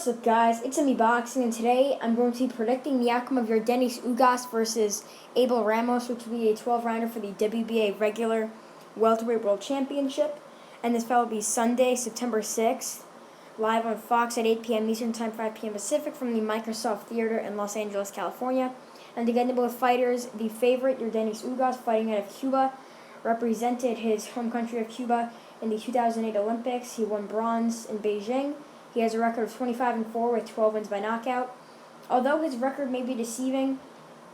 What's up, guys? It's me Boxing, and today I'm going to be predicting the outcome of Yordenis Ugas versus Abel Ramos, which will be a 12-rounder for the WBA regular Welterweight World Championship. And this fight will be Sunday, September 6th, live on Fox at 8 p.m. Eastern Time, 5 p.m. Pacific, from the Microsoft Theater in Los Angeles, California. And again, to both fighters, the favorite, Yordenis Ugas, fighting out of Cuba, represented his home country of Cuba in the 2008 Olympics. He won bronze in Beijing. He has a record of 25-4 with 12 wins by knockout. Although his record may be deceiving,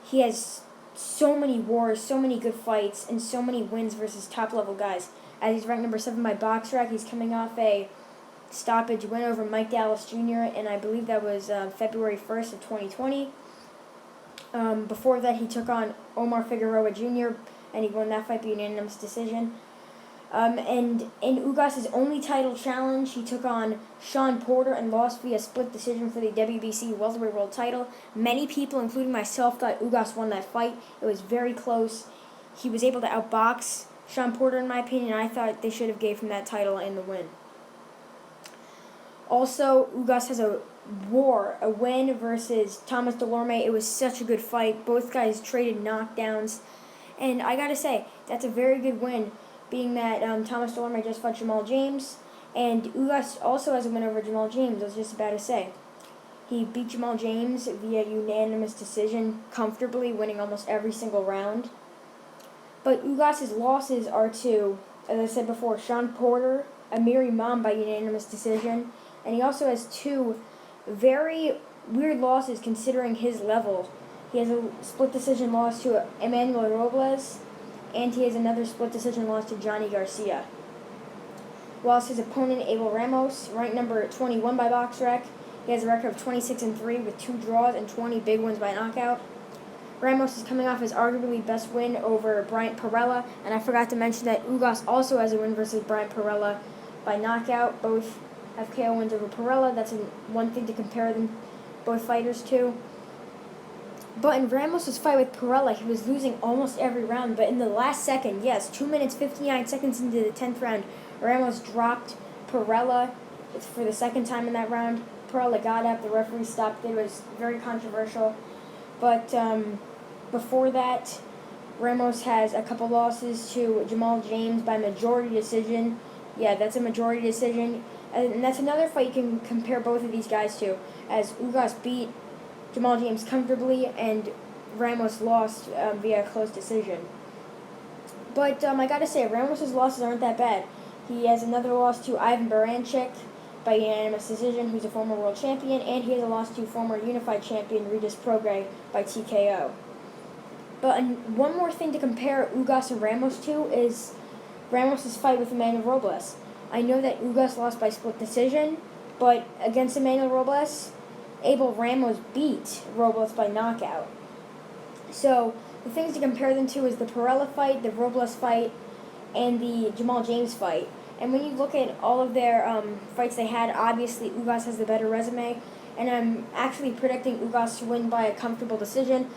he has so many wars, so many good fights, and so many wins versus top-level guys. As he's ranked number 7 by BoxRec, he's coming off a stoppage win over Mike Dallas Jr., and I believe that was February 1st of 2020. Before that, he took on Omar Figueroa Jr., and he won that fight by unanimous decision. And in Ugas' only title challenge, he took on Sean Porter and lost via split decision for the WBC welterweight world title. Many people, including myself, thought Ugas won that fight. It was very close. He was able to outbox Sean Porter, in my opinion, and I thought they should have gave him that title and the win. Also, Ugas has a win versus Thomas Delorme. It was such a good fight. Both guys traded knockdowns, and I gotta say, that's a very good win, being that Thomas Delorme just fought Jamal James, and Ugas also has a win over Jamal James. I was just about to say. He beat Jamal James via unanimous decision comfortably, winning almost every single round. But Ugas' losses are to, as I said before, Sean Porter, Amir Imam by unanimous decision, and he also has two very weird losses considering his level. He has a split decision loss to Emmanuel Robles, and he has another split decision loss to Johnny Garcia. Whilst his opponent, Abel Ramos, ranked number 21 by BoxRec, he has a record of 26-3 with 2 draws and 20 big wins by knockout. Ramos is coming off his arguably best win over Bryant Perella, and I forgot to mention that Ugas also has a win versus Bryant Perella by knockout. Both have KO wins over Perella. That's one thing to compare them, both fighters, to. But in Ramos' fight with Perella, he was losing almost every round. But in the last second, 2 minutes, 59 seconds into the 10th round, Ramos dropped Perella for the second time in that round. Perella got up. The referee stopped it. It was very controversial. But before that, Ramos has a couple losses to Jamal James by majority decision. Yeah, that's a majority decision. And that's another fight you can compare both of these guys to, as Ugas beat Jamal James comfortably, and Ramos lost via a close decision. But I gotta say, Ramos' losses aren't that bad. He has another loss to Ivan Baranchik by unanimous decision, who's a former world champion, and he has a loss to former unified champion Regis Prograis by TKO. But one more thing to compare Ugas and Ramos to is Ramos' fight with Emmanuel Robles. I know that Ugas lost by split decision, but against Emmanuel Robles, Abel Ramos beat Robles by knockout. So the things to compare them to is the Perella fight, the Robles fight, and the Jamal James fight. And when you look at all of their fights they had, obviously Ugas has the better resume, and I'm actually predicting Ugas to win by a comfortable decision.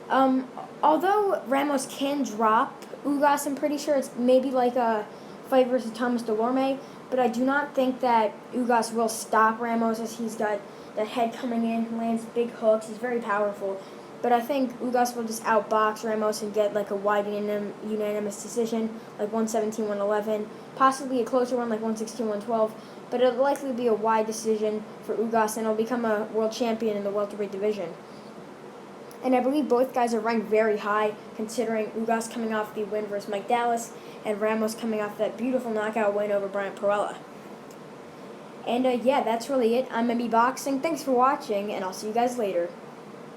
Although Ramos can drop Ugas, I'm pretty sure it's maybe like a fight versus Thomas Delorme, but I do not think that Ugas will stop Ramos, as he's got the head coming in, lands big hooks. He's very powerful. But I think Ugas will just outbox Ramos and get like a wide unanimous decision, like 117-111, possibly a closer one like 116-112, but it'll likely be a wide decision for Ugas, and he'll become a world champion in the welterweight division. And I believe both guys are ranked very high, considering Ugas coming off the win versus Mike Dallas, and Ramos coming off that beautiful knockout win over Bryant Perella. And that's really it. I'm MB Boxing. Thanks for watching, and I'll see you guys later.